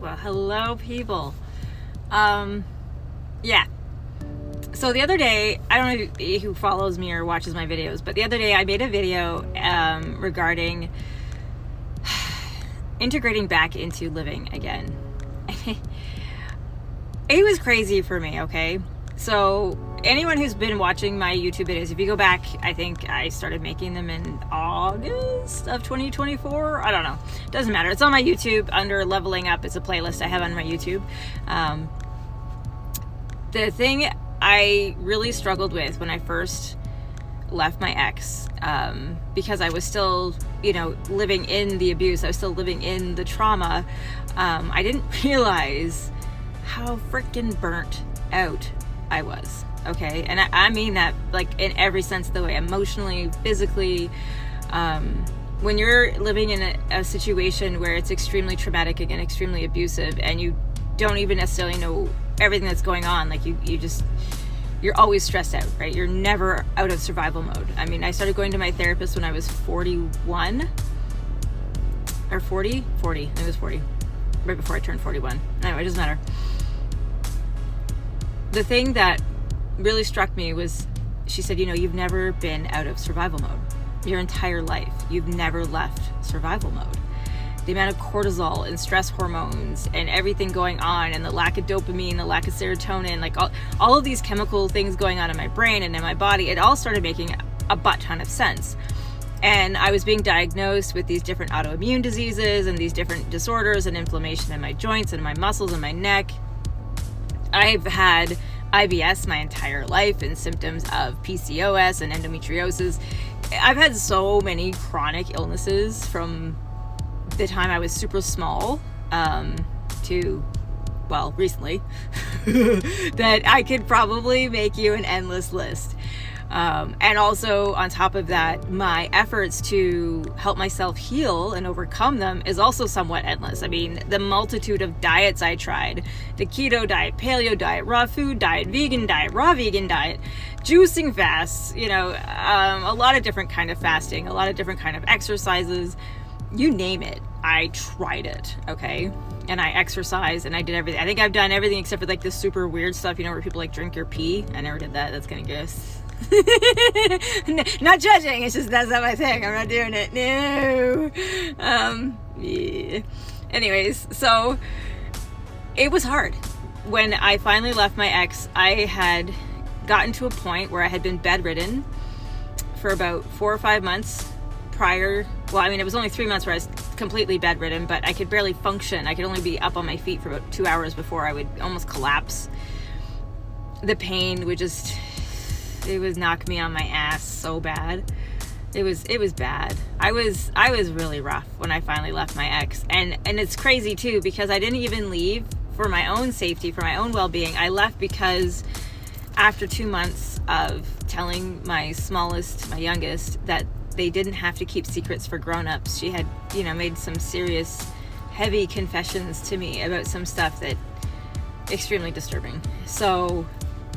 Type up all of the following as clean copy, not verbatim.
Well, hello, people. Yeah. So the other day, I don't know who follows me or watches my videos, but the other day I made a video regarding integrating back into living again. It was crazy for me, okay? So anyone who's been watching my YouTube videos, if you go back, I think I started making them in August of 2024. I don't know. Doesn't matter. It's on my YouTube under Leveling Up. It's a playlist I have on my YouTube. The thing I really struggled with when I first left my ex, because I was still, living in the abuse. I was still living in the trauma. I didn't realize how freaking burnt out I was. Okay. And I mean that like in every sense of the way, emotionally, physically. When you're living in a situation where it's extremely traumatic and extremely abusive, and you don't even necessarily know everything that's going on, like you're always stressed out, right? You're never out of survival mode. I mean, I started going to my therapist when I was 41 or 40. It was 40, right before I turned 41. Anyway, it doesn't matter. The thing that really struck me was, she said, you've never been out of survival mode your entire life. You've never left survival mode. The amount of cortisol and stress hormones and everything going on, and the lack of dopamine, the lack of serotonin, like all of these chemical things going on in my brain and in my body, it all started making a butt ton of sense. And I was being diagnosed with these different autoimmune diseases and these different disorders and inflammation in my joints and my muscles and my neck. I've had IBS my entire life and symptoms of PCOS and endometriosis. I've had so many chronic illnesses from the time I was super small to, well, recently, that I could probably make you an endless list. And also on top of that, my efforts to help myself heal and overcome them is also somewhat endless. I mean, the multitude of diets I tried, the keto diet, paleo diet, raw food diet, vegan diet, raw vegan diet, juicing fasts, a lot of different kind of fasting, a lot of different kind of exercises, you name it. I tried it. Okay. And I exercised and I did everything. I think I've done everything except for like this super weird stuff, where people like drink your pee. I never did that. That's kind of gross. Not judging, it's just that's not my thing. I'm not doing it. No. Yeah. Anyways, so it was hard. When I finally left my ex, I had gotten to a point where I had been bedridden for about 4 or 5 months prior. Well, I mean, it was only 3 months where I was completely bedridden, but I could barely function. I could only be up on my feet for about 2 hours before I would almost collapse. The pain would just, it was knock me on my ass so bad. It was bad. I was really rough when I finally left my ex. And it's crazy too, because I didn't even leave for my own safety, for my own well-being. I left because after 2 months of telling my smallest, my youngest, that they didn't have to keep secrets for grown-ups, she had, made some serious, heavy confessions to me about some stuff that extremely disturbing. So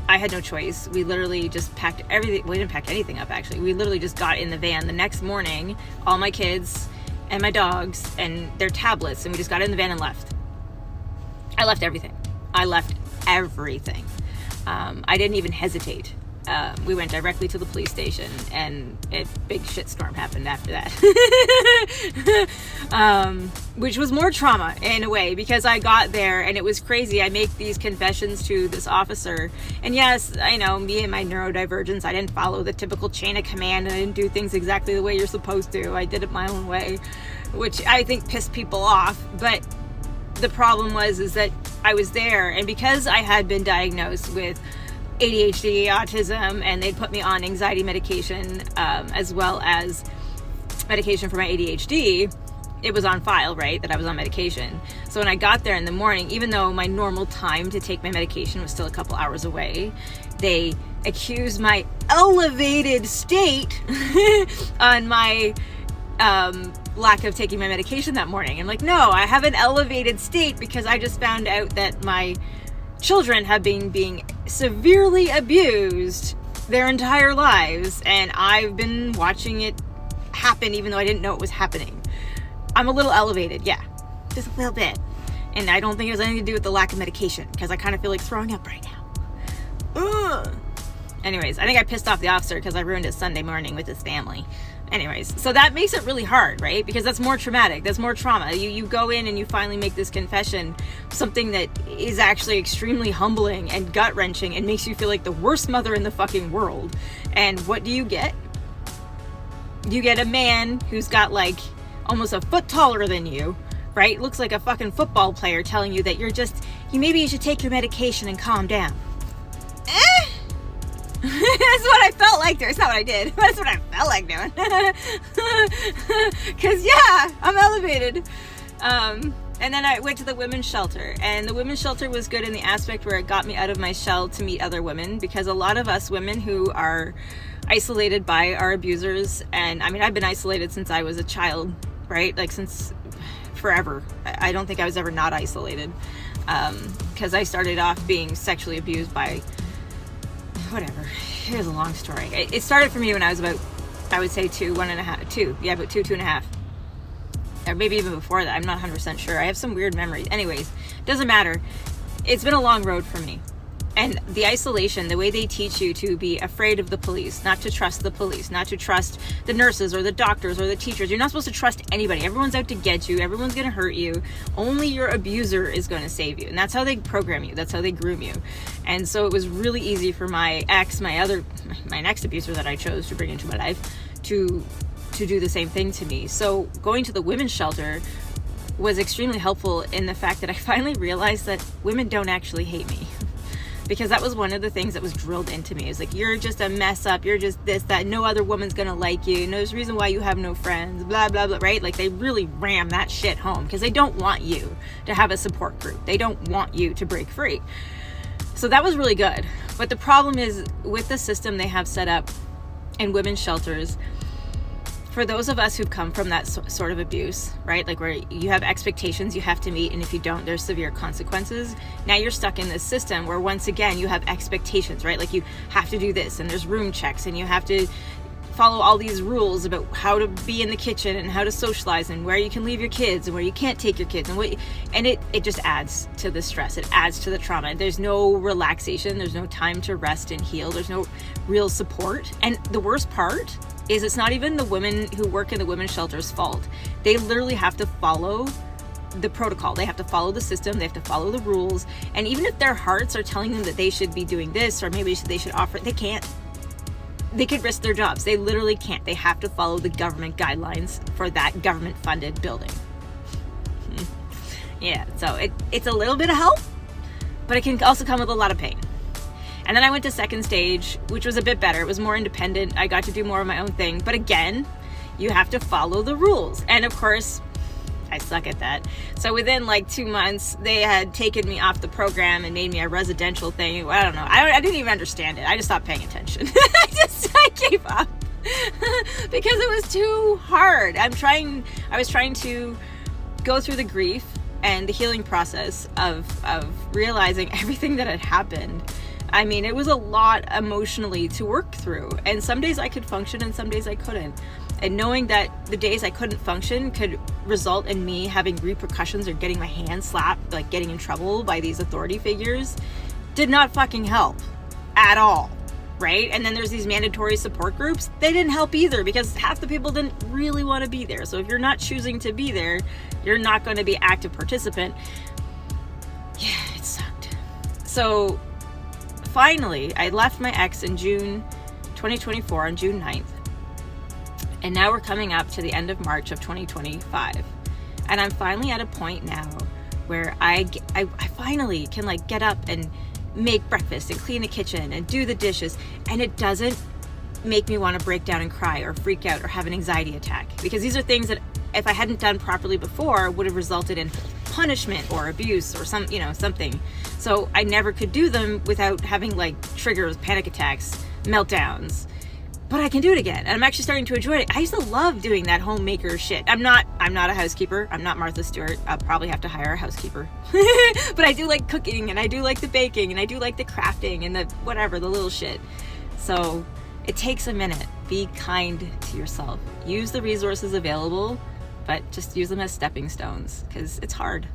I had no choice. We literally just packed everything. We didn't pack anything up, actually. We literally just got in the van the next morning, all my kids and my dogs and their tablets, and we just got in the van and left. I left everything. I didn't even hesitate. We went directly to the police station, and a big shitstorm happened after that. Which was more trauma in a way, because I got there and it was crazy. I make these confessions to this officer, and yes, I know, me and my neurodivergence, I didn't follow the typical chain of command. I didn't do things exactly the way you're supposed to. I did it my own way, which I think pissed people off. But the problem is that I was there, and because I had been diagnosed with ADHD, autism, and they'd put me on anxiety medication, as well as medication for my ADHD, it was on file, right, that I was on medication. So when I got there in the morning, even though my normal time to take my medication was still a couple hours away, they accused my elevated state on my lack of taking my medication that morning. I'm like, no, I have an elevated state because I just found out that my children have been being severely abused their entire lives, and I've been watching it happen even though I didn't know it was happening. I'm a little elevated, yeah, just a little bit. And I don't think it has anything to do with the lack of medication, because I kind of feel like throwing up right now. Ugh. Anyways, I think I pissed off the officer because I ruined his Sunday morning with his family. Anyways, so that makes it really hard, right? Because that's more traumatic. That's more trauma. You go in and you finally make this confession, something that is actually extremely humbling and gut-wrenching and makes you feel like the worst mother in the fucking world. And what do you get? You get a man who's got like almost a foot taller than you, right? Looks like a fucking football player telling you that maybe you should take your medication and calm down. That's what I felt like doing. It's not what I did. That's what I felt like doing. Because, yeah, I'm elevated. And then I went to the women's shelter. And the women's shelter was good in the aspect where it got me out of my shell to meet other women. Because a lot of us women who are isolated by our abusers, and I mean, I've been isolated since I was a child, right? Like since forever. I don't think I was ever not isolated. Because I started off being sexually abused by... whatever. Here's a long story. It started for me when I was about, I would say 2 and a half. Or maybe even before that. I'm not 100% sure. I have some weird memories. Anyways, doesn't matter. It's been a long road for me. And the isolation, the way they teach you to be afraid of the police, not to trust the police, not to trust the nurses or the doctors or the teachers. You're not supposed to trust anybody. Everyone's out to get you. Everyone's going to hurt you. Only your abuser is going to save you. And that's how they program you. That's how they groom you. And so it was really easy for my next abuser that I chose to bring into my life to do the same thing to me. So going to the women's shelter was extremely helpful in the fact that I finally realized that women don't actually hate me. Because that was one of the things that was drilled into me. It's like, you're just a mess up. You're just this, that. No other woman's going to like you. No, there's a reason why you have no friends. Blah, blah, blah, right? Like, they really ram that shit home because they don't want you to have a support group. They don't want you to break free. So that was really good. But the problem is with the system they have set up in women's shelters, for those of us who've come from that sort of abuse, right? Like where you have expectations you have to meet, and if you don't, there's severe consequences. Now you're stuck in this system where once again, you have expectations, right? Like you have to do this, and there's room checks, and you have to follow all these rules about how to be in the kitchen and how to socialize and where you can leave your kids and where you can't take your kids and it just adds to the stress. It adds to the trauma. There's no relaxation. There's no time to rest and heal. There's no real support. And the worst part is it's not even the women who work in the women's shelter's fault. They literally have to follow the protocol. They have to follow the system. They have to follow the rules. And even if their hearts are telling them that they should be doing this or maybe they should offer it, they can't. They could risk their jobs. They literally can't. They have to follow the government guidelines for that government-funded building. Yeah, so it's a little bit of help, but it can also come with a lot of pain. And then I went to second stage, which was a bit better. It was more independent. I got to do more of my own thing. But again, you have to follow the rules. And of course, I suck at that. So within like 2 months, they had taken me off the program and made me a residential thing. I don't know. I didn't even understand it. I just stopped paying attention. I gave up because it was too hard. I was trying to go through the grief and the healing process of realizing everything that had happened. I mean, it was a lot emotionally to work through. And some days I could function and some days I couldn't. And knowing that the days I couldn't function could result in me having repercussions or getting my hand slapped, like getting in trouble by these authority figures, did not fucking help at all, right? And then there's these mandatory support groups. They didn't help either because half the people didn't really want to be there. So if you're not choosing to be there, you're not going to be an active participant. Yeah, it sucked. So finally, I left my ex in June 2024 on June 9th. And now we're coming up to the end of March of 2025. And I'm finally at a point now where I finally can like get up and make breakfast and clean the kitchen and do the dishes. And it doesn't make me want to break down and cry or freak out or have an anxiety attack. Because these are things that if I hadn't done properly before would have resulted in punishment or abuse or something. So I never could do them without having like triggers, panic attacks, meltdowns. But I can do it again. And I'm actually starting to enjoy it. I used to love doing that homemaker shit. I'm not a housekeeper. I'm not Martha Stewart. I'll probably have to hire a housekeeper. But I do like cooking and I do like the baking and I do like the crafting and the little shit. So it takes a minute. Be kind to yourself. Use the resources available, but just use them as stepping stones because it's hard.